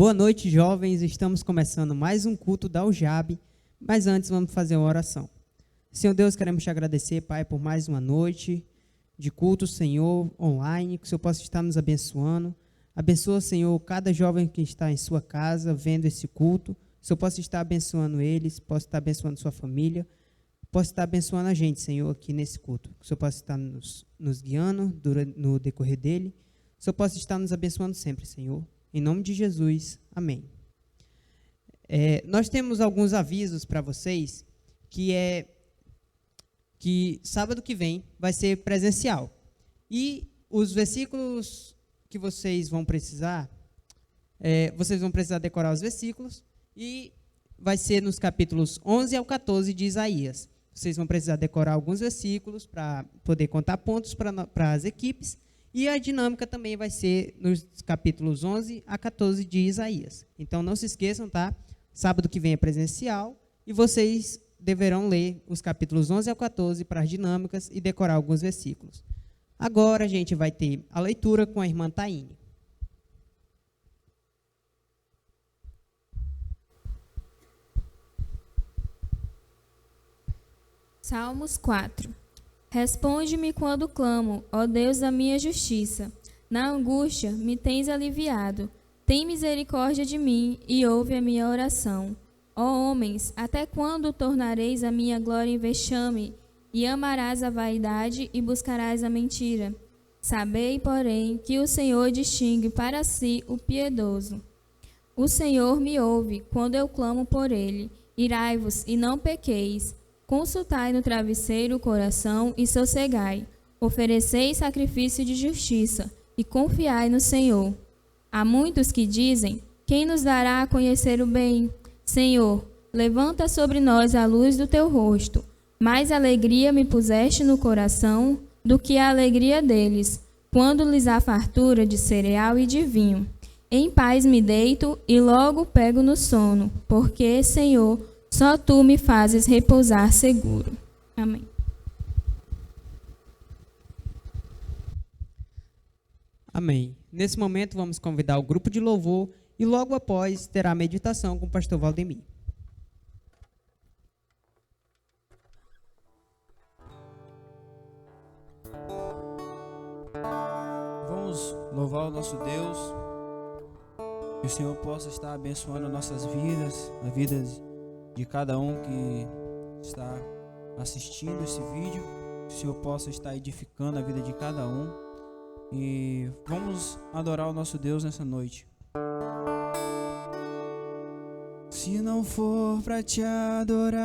Boa noite, jovens. Estamos começando mais um culto da UJAB, mas antes vamos fazer uma oração. Senhor Deus, queremos te agradecer, Pai, por mais uma noite de culto, Senhor, online, que o Senhor possa estar nos abençoando. Abençoa, Senhor, cada jovem que está em sua casa, vendo esse culto. Que o Senhor possa estar abençoando eles, possa estar abençoando sua família, possa estar abençoando a gente, Senhor, aqui nesse culto. Que o Senhor possa estar nos guiando no decorrer dele. Que o Senhor possa estar nos abençoando sempre, Senhor. Em nome de Jesus, amém. Nós temos alguns avisos para vocês, que sábado que vem vai ser presencial. E os versículos que vocês vão precisar decorar os versículos, e vai ser nos capítulos 11 ao 14 de Isaías. Vocês vão precisar decorar alguns versículos para poder contar pontos para as equipes. E a dinâmica também vai ser nos capítulos 11 a 14 de Isaías. Então, não se esqueçam, tá? Sábado que vem é presencial e vocês deverão ler os capítulos 11 ao 14 para as dinâmicas e decorar alguns versículos. Agora, a gente vai ter a leitura com a irmã Taine. Salmos 4. Responde-me quando clamo, ó Deus da minha justiça. Na angústia me tens aliviado. Tem misericórdia de mim e ouve a minha oração. Ó homens, até quando tornareis a minha glória em vexame, e amarás a vaidade e buscarás a mentira? Sabei, porém, que o Senhor distingue para si o piedoso. O Senhor me ouve quando eu clamo por ele. Irai-vos e não pequeis. Consultai no travesseiro o coração e sossegai. Oferecei sacrifício de justiça e confiai no Senhor. Há muitos que dizem: quem nos dará a conhecer o bem? Senhor, levanta sobre nós a luz do teu rosto. Mais alegria me puseste no coração do que a alegria deles, quando lhes há fartura de cereal e de vinho. Em paz me deito e logo pego no sono, porque, Senhor, só tu me fazes repousar seguro. Amém. Amém. Nesse momento, vamos convidar o grupo de louvor e logo após terá a meditação com o pastor Valdemir. Vamos louvar o nosso Deus. Que o Senhor possa estar abençoando nossas vidas, a vida de cada um que está assistindo esse vídeo. Que o Senhor possa estar edificando a vida de cada um. E vamos adorar o nosso Deus nessa noite. Se não for para te adorar,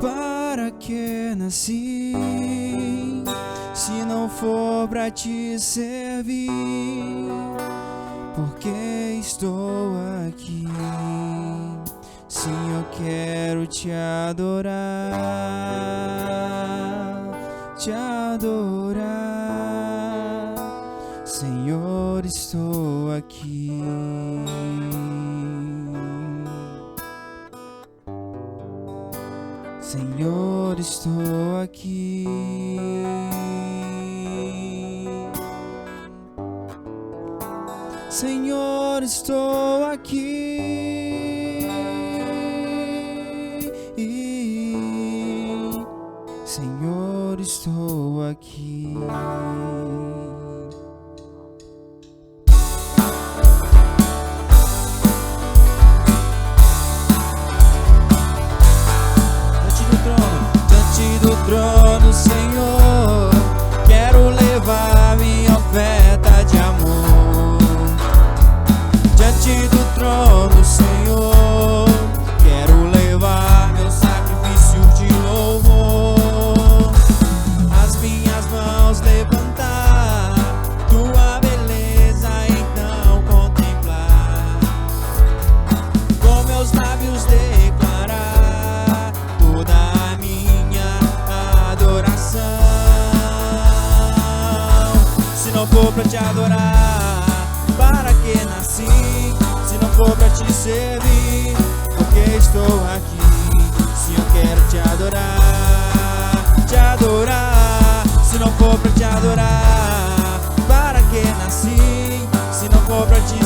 para que nasci? Se não for para te servir, por que estou aqui? Sim, eu quero te adorar, te adorar. Senhor, estou aqui. Senhor, estou aqui. Senhor, estou aqui. Senhor, estou aqui. Diante do trono, Senhor, quero levar minha oferta de amor. Diante do trono, Senhor, quero levar meu sacrifício de louvor. As minhas mãos levantar, tua beleza então contemplar. Com meus lábios declarar toda a minha adoração. Se não for pra te adorar, para que nasci? Se não for pra te servir, porque estou aqui? Se eu quero te adorar, te adorar. Se não for pra te adorar, para que nasci? Se não for pra te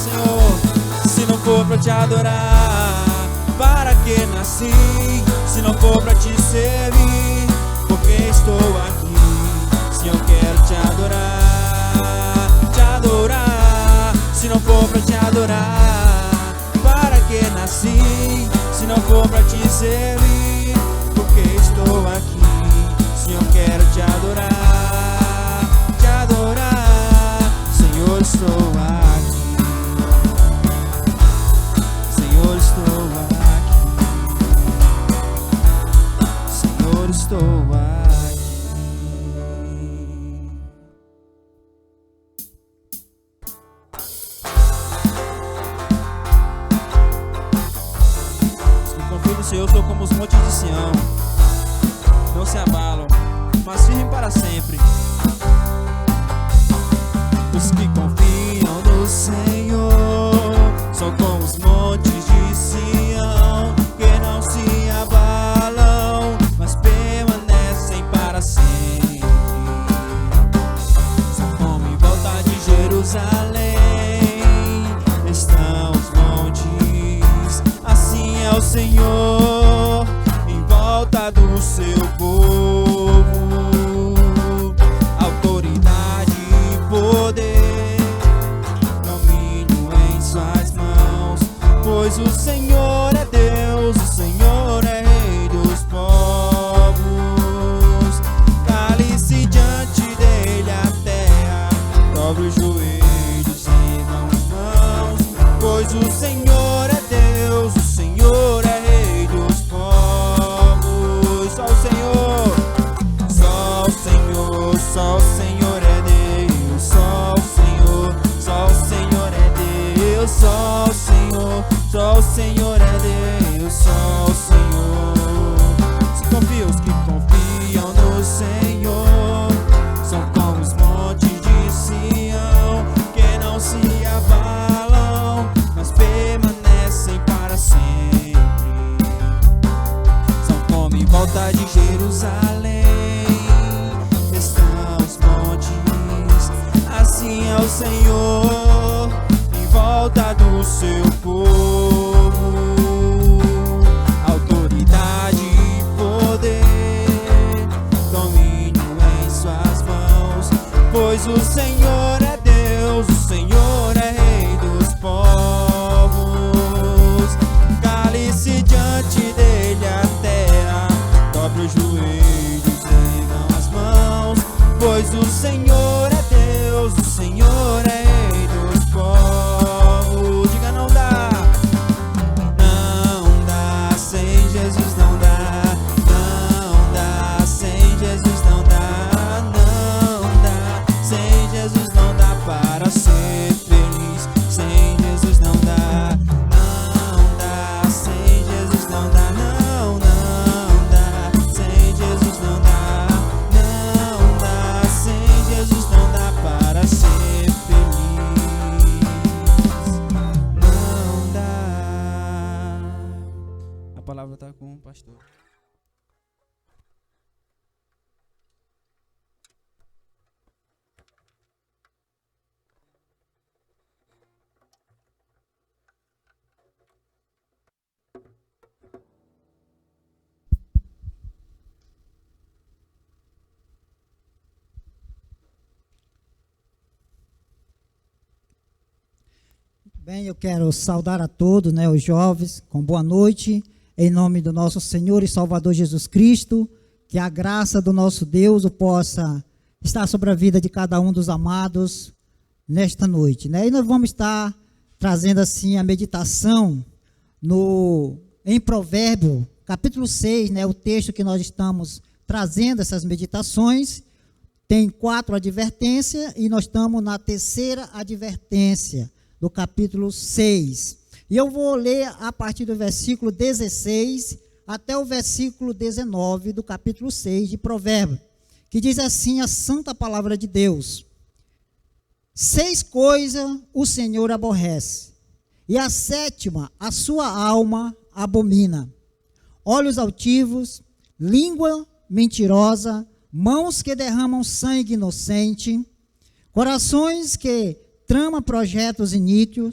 Senhor. Se não for pra te adorar, para que nasci? Se não for pra te servir, porque estou aqui? Se eu quero te adorar, te adorar. Se não for pra te adorar, para que nasci? Se não for pra te servir, porque estou aqui? Se eu quero te adorar, te adorar. Senhor, estou aqui. Senhor, estou aqui. Senhor, estou aqui. Senhor, sou como os montes de Sião, não se abalam, mas firmes para sempre. Os que confiam no Senhor são como os montes de Sião, que não se abalam, mas permanecem para sempre. São como em volta de Jerusalém estão os montes, assim é o Senhor em volta do seu povo. Autoridade e poder, domínio em suas mãos, pois o Senhor é Deus, o Senhor é Rei dos povos. Cale-se diante dele a terra, dobre os joelhos e ergam as mãos, pois o Senhor é Deus, o Senhor é Rei dos povos. Só o Senhor, só o Senhor, só o Senhor é Deus. Só o Senhor, só o Senhor é Deus. Só o Senhor, só o Senhor é Deus. Só o Senhor. Se confia os que confiam no Senhor, são como os montes de Sião, que não se abalam, mas permanecem para sempre. São como em volta de Jerusalém estão os montes, assim é o Senhor em volta do seu povo. Autoridade e poder, domínio em suas mãos, pois o Senhor é Deus, o Senhor é Rei dos povos. Cale-se diante dele a terra, dobre os joelhos, ergam as mãos, pois o Senhor é Deus, o Senhor é Rei dos povos. Diga, não dá, não dá, sem Jesus não dá, não dá, sem Jesus não dá, não dá, sem Jesus não dá para ser feliz, sem Jesus não dá, não dá, sem Jesus não dá, não, não dá, sem Jesus não dá, não dá, sem Jesus não dá para ser feliz, não dá. A palavra está com o pastor. Bem, eu quero saudar a todos, os jovens, com boa noite, em nome do nosso Senhor e Salvador Jesus Cristo, que a graça do nosso Deus possa estar sobre a vida de cada um dos amados nesta noite, E nós vamos estar trazendo assim a meditação em Provérbio, capítulo 6, o texto que nós estamos trazendo essas meditações. Tem 4 advertências e nós estamos na terceira advertência do capítulo 6. E eu vou ler a partir do versículo 16 até o versículo 19 do capítulo 6 de Provérbios, que diz assim a santa palavra de Deus: 6 coisas o Senhor aborrece, e a 7ª a sua alma abomina: olhos altivos, língua mentirosa, mãos que derramam sangue inocente, corações que tramam projetos iníquos,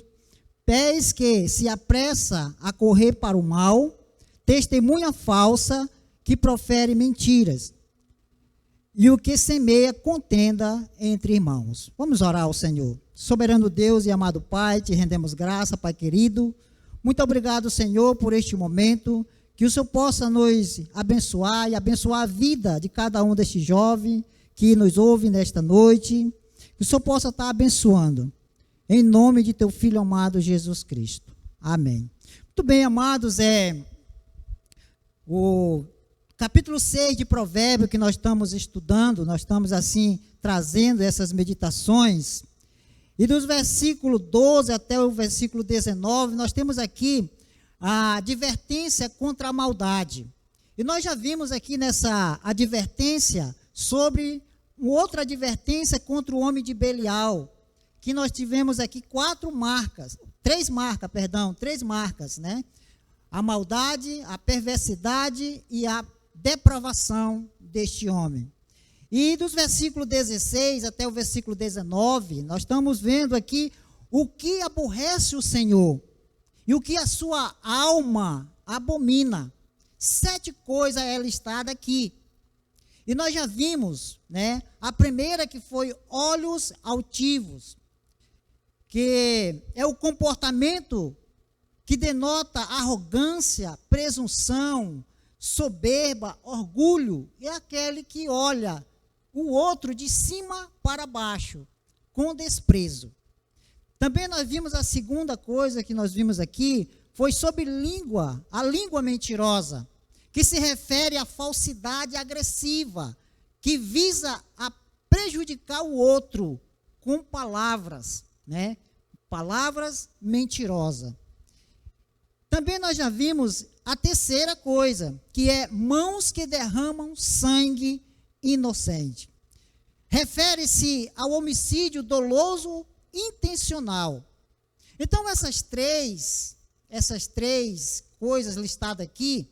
pés que se apressa a correr para o mal, testemunha falsa que profere mentiras, e o que semeia contenda entre irmãos. Vamos orar ao Senhor. Soberano Deus e amado Pai, te rendemos graça, Pai querido. Muito obrigado, Senhor, por este momento, que o Senhor possa nos abençoar e abençoar a vida de cada um destes jovens que nos ouve nesta noite, que o Senhor possa estar abençoando, em nome de teu Filho amado Jesus Cristo. Amém. Muito bem, amados, o capítulo 6 de Provérbios que nós estamos estudando, nós estamos assim trazendo essas meditações, e dos versículos 12 até o versículo 19, nós temos aqui a advertência contra a maldade. E nós já vimos aqui nessa advertência sobre outra advertência contra o homem de Belial, que nós tivemos aqui três marcas, né? A maldade, a perversidade e a depravação deste homem. E dos versículos 16 até o versículo 19, nós estamos vendo aqui o que aborrece o Senhor e o que a sua alma abomina. 7 coisas é listada aqui. E nós já vimos, né? A primeira que foi olhos altivos, que é o comportamento que denota arrogância, presunção, soberba, orgulho, é aquele que olha o outro de cima para baixo, com desprezo. Também nós vimos a segunda coisa que nós vimos aqui, foi sobre a língua mentirosa, que se refere à falsidade agressiva, que visa a prejudicar o outro com palavras, né? Palavras mentirosas. Também nós já vimos a terceira coisa, que é mãos que derramam sangue inocente. Refere-se ao homicídio doloso intencional. Então, essas três coisas listadas aqui,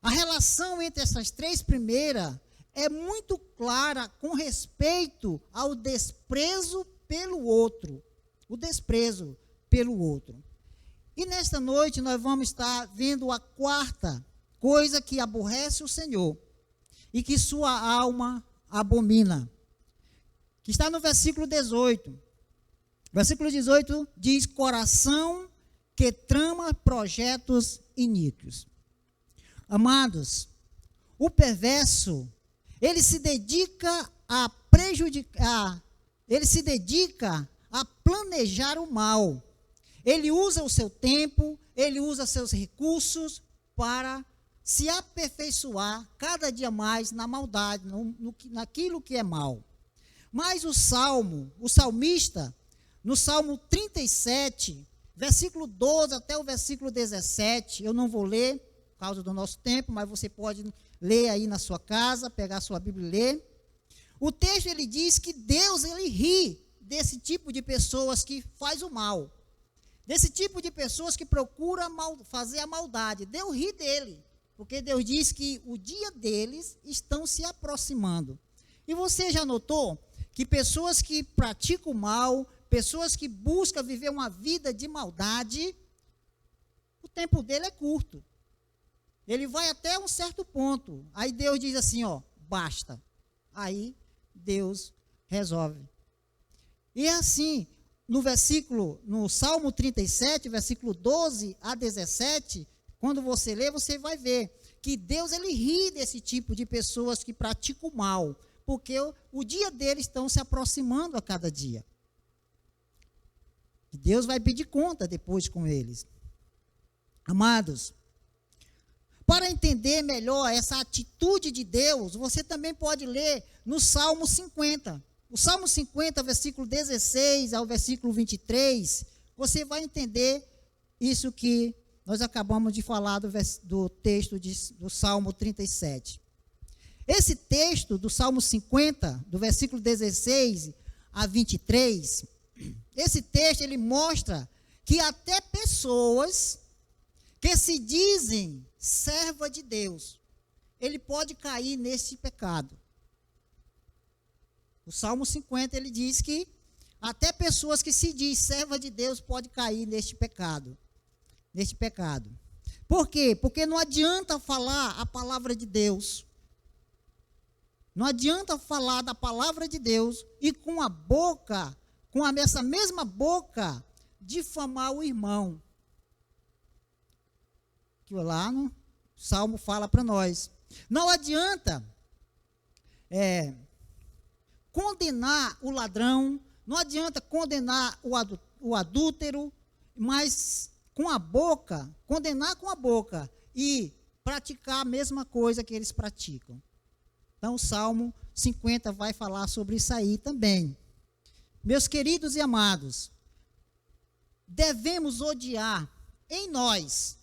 a relação entre essas três primeiras é muito clara com respeito ao desprezo pelo outro. O desprezo pelo outro. E nesta noite nós vamos estar vendo a quarta coisa que aborrece o Senhor e que sua alma abomina, que está no versículo 18. Versículo 18 diz: coração que trama projetos iníquos. Amados, o perverso, ele se dedica a prejudicar, ele se dedica a planejar o mal. Ele usa o seu tempo, ele usa seus recursos para se aperfeiçoar cada dia mais na maldade, naquilo que é mal. Mas o salmista, no Salmo 37, versículo 12 até o versículo 17, eu não vou ler, por causa do nosso tempo, mas você pode ler aí na sua casa, pegar a sua Bíblia e ler. O texto, ele diz que Deus, ele ri desse tipo de pessoas que faz o mal, desse tipo de pessoas que procura fazer a maldade. Deus ri dele, porque Deus diz que o dia deles estão se aproximando. E você já notou que pessoas que praticam mal, pessoas que buscam viver uma vida de maldade, o tempo dele é curto. Ele vai até um certo ponto. Aí Deus diz assim, basta. Aí Deus resolve. E é assim, no Salmo 37, versículo 12 a 17, quando você lê, você vai ver que Deus, ele ri desse tipo de pessoas que praticam o mal, porque o dia deles estão se aproximando a cada dia. E Deus vai pedir conta depois com eles. Amados, para entender melhor essa atitude de Deus, você também pode ler no Salmo 50. O Salmo 50, versículo 16 ao versículo 23, você vai entender isso que nós acabamos de falar do texto do Salmo 37. Esse texto do Salmo 50, do versículo 16 a 23, esse texto ele mostra que até pessoas que se dizem serva de Deus, ele pode cair nesse pecado. O Salmo 50, ele diz que Até pessoas que se diz serva de Deus pode cair neste pecado. Por quê? Porque não adianta falar a palavra de Deus. Não adianta falar da palavra de Deus e com a boca, essa mesma boca, difamar o irmão. Que lá no Salmo fala para nós. Não adianta condenar o ladrão, não adianta condenar o adúltero, mas com a boca, condenar com a boca e praticar a mesma coisa que eles praticam. Então, o Salmo 50 vai falar sobre isso aí também. Meus queridos e amados, devemos odiar em nós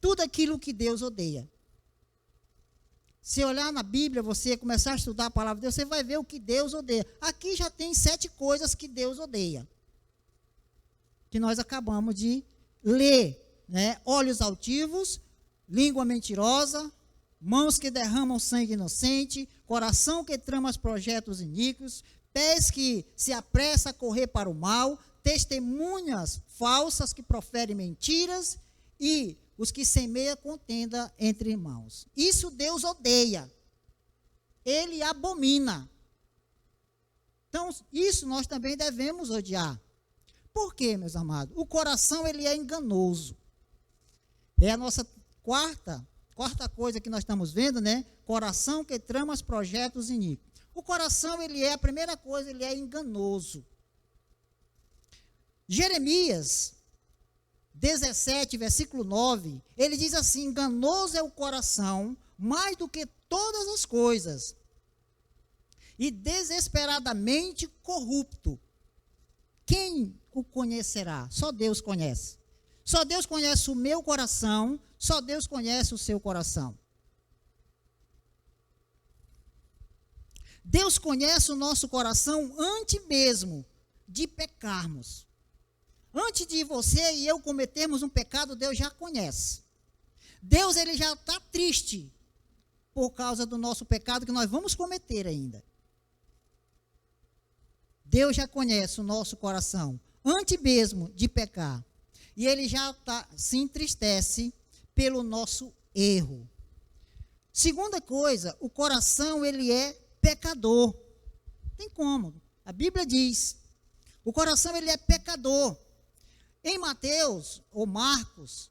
tudo aquilo que Deus odeia. Se olhar na Bíblia, você começar a estudar a palavra de Deus, você vai ver o que Deus odeia. Aqui já tem 7 coisas que Deus odeia, que nós acabamos de ler, né? Olhos altivos, língua mentirosa, mãos que derramam sangue inocente, coração que trama os projetos iníquos, pés que se apressa a correr para o mal, testemunhas falsas que proferem mentiras e os que semeiam contenda entre irmãos. Isso Deus odeia. Ele abomina. Então, isso nós também devemos odiar. Por quê, meus amados? O coração, ele é enganoso. É a nossa quarta coisa que nós estamos vendo, né? Coração que trama os projetos iníquos. O coração, a primeira coisa, ele é enganoso. Jeremias 17, versículo 9, ele diz assim: enganoso é o coração mais do que todas as coisas, e desesperadamente corrupto. Quem o conhecerá? Só Deus conhece. Só Deus conhece o meu coração, só Deus conhece o seu coração. Deus conhece o nosso coração antes mesmo de pecarmos. Antes de você e eu cometermos um pecado, Deus já conhece. Deus, ele já está triste por causa do nosso pecado que nós vamos cometer ainda. Deus já conhece o nosso coração antes mesmo de pecar. E ele já se entristece pelo nosso erro. Segunda coisa, o coração, ele é pecador. Tem como. A Bíblia diz, o coração, ele é pecador. Em Mateus, ou Marcos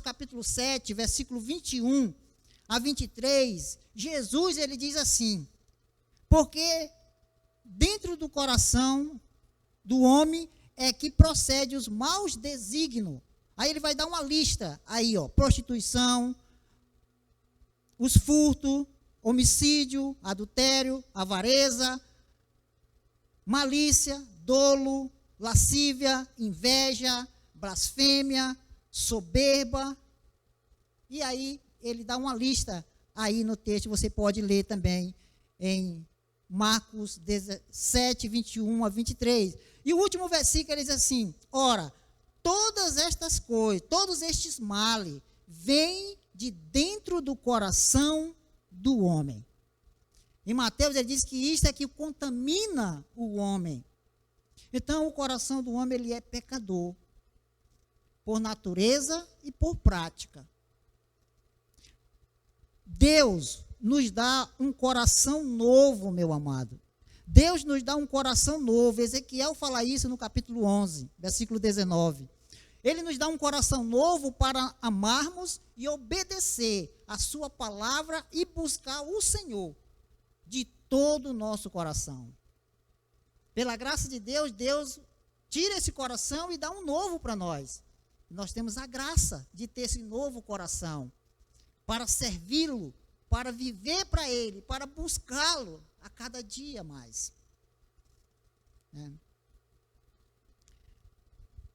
capítulo 7, versículo 21 a 23, Jesus, ele diz assim: porque dentro do coração do homem é que procede os maus desígnios. Aí ele vai dar uma lista, aí prostituição, os furtos, homicídio, adultério, avareza, malícia, dolo, lascívia, inveja, blasfêmia, soberba. E aí ele dá uma lista aí no texto, você pode ler também em Marcos 17, 21 a 23. E o último versículo ele diz assim: ora, todas estas coisas, todos estes males, vêm de dentro do coração do homem. Em Mateus ele diz que isto é que contamina o homem. Então o coração do homem, ele é pecador, por natureza e por prática. Deus nos dá um coração novo, meu amado. Deus nos dá um coração novo. Ezequiel fala isso no capítulo 11, versículo 19. Ele nos dá um coração novo para amarmos e obedecer a sua palavra e buscar o Senhor de todo o nosso coração. Pela graça de Deus, Deus tira esse coração e dá um novo para nós. Nós temos a graça de ter esse novo coração para servi-lo, para viver para Ele, para buscá-lo a cada dia mais.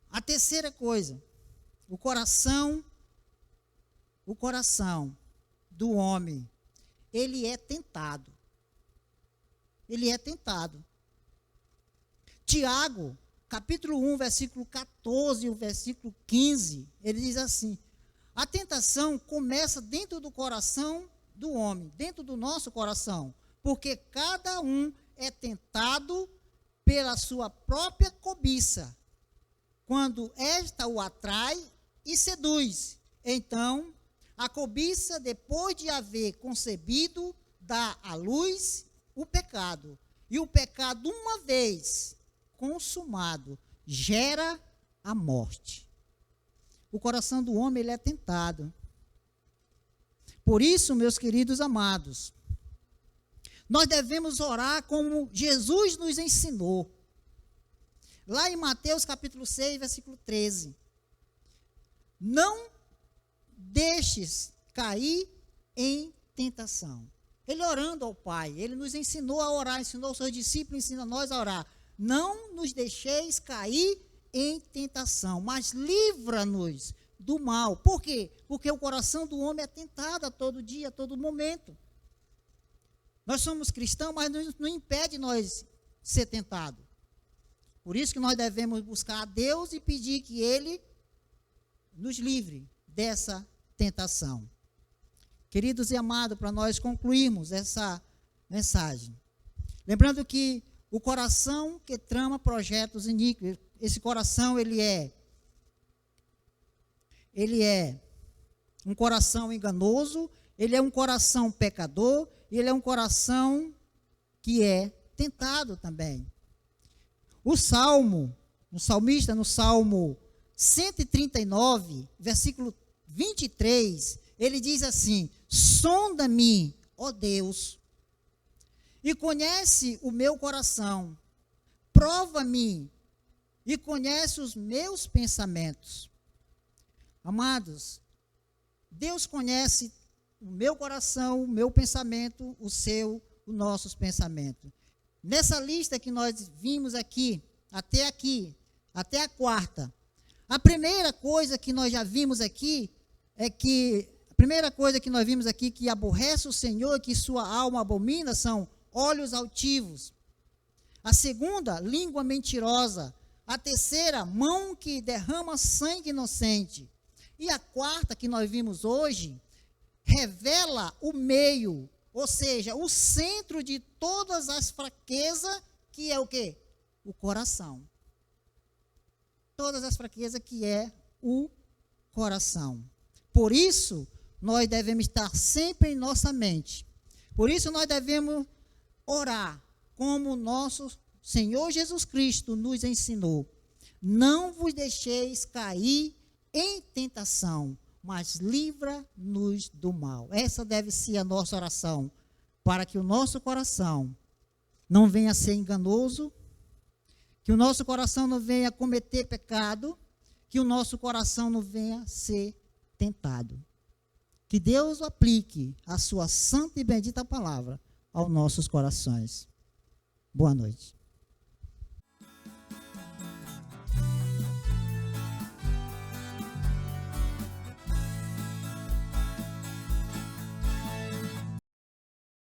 A terceira coisa, o coração do homem, ele é tentado. Ele é tentado. Tiago, capítulo 1, versículo 14 e o versículo 15, ele diz assim: a tentação começa dentro do coração do homem, dentro do nosso coração, porque cada um é tentado pela sua própria cobiça, quando esta o atrai e seduz. Então, a cobiça, depois de haver concebido, dá à luz o pecado. E o pecado, uma vez consumado, gera a morte. O coração do homem, ele é tentado. Por isso, meus queridos amados, nós devemos orar como Jesus nos ensinou. Lá em Mateus capítulo 6, versículo 13. Não deixes cair em tentação. Ele orando ao Pai, ele nos ensinou a orar, ensinou aos seus discípulos, ensina nós a orar. Não nos deixeis cair em tentação, mas livra-nos do mal. Por quê? Porque o coração do homem é tentado a todo dia, a todo momento. Nós somos cristãos, mas não impede nós ser tentado. Por isso que nós devemos buscar a Deus e pedir que Ele nos livre dessa tentação. Queridos e amados, para nós concluirmos essa mensagem, lembrando que o coração que trama projetos iníquos, esse coração ele é um coração enganoso, ele é um coração pecador, ele é um coração que é tentado também. O salmista, no Salmo 139, versículo 23, ele diz assim: sonda-me, ó Deus, e conhece o meu coração, prova-me e conhece os meus pensamentos. Amados, Deus conhece o meu coração, o meu pensamento, os nossos pensamentos. Nessa lista que nós vimos aqui, até a quarta, a primeira coisa que nós já vimos aqui é que que aborrece o Senhor e que sua alma abomina são olhos altivos. A segunda, língua mentirosa. A terceira, mão que derrama sangue inocente. E a quarta, que nós vimos hoje, revela o meio, ou seja, o centro de todas as fraquezas, que é o quê? O coração. Todas as fraquezas que é o coração. Por isso, nós devemos estar sempre em nossa mente. Por isso, nós devemos orar como o nosso Senhor Jesus Cristo nos ensinou. Não vos deixeis cair em tentação, mas livra-nos do mal. Essa deve ser a nossa oração, para que o nosso coração não venha a ser enganoso, que o nosso coração não venha a cometer pecado, que o nosso coração não venha a ser tentado. Que Deus aplique a sua santa e bendita palavra aos nossos corações. Boa noite.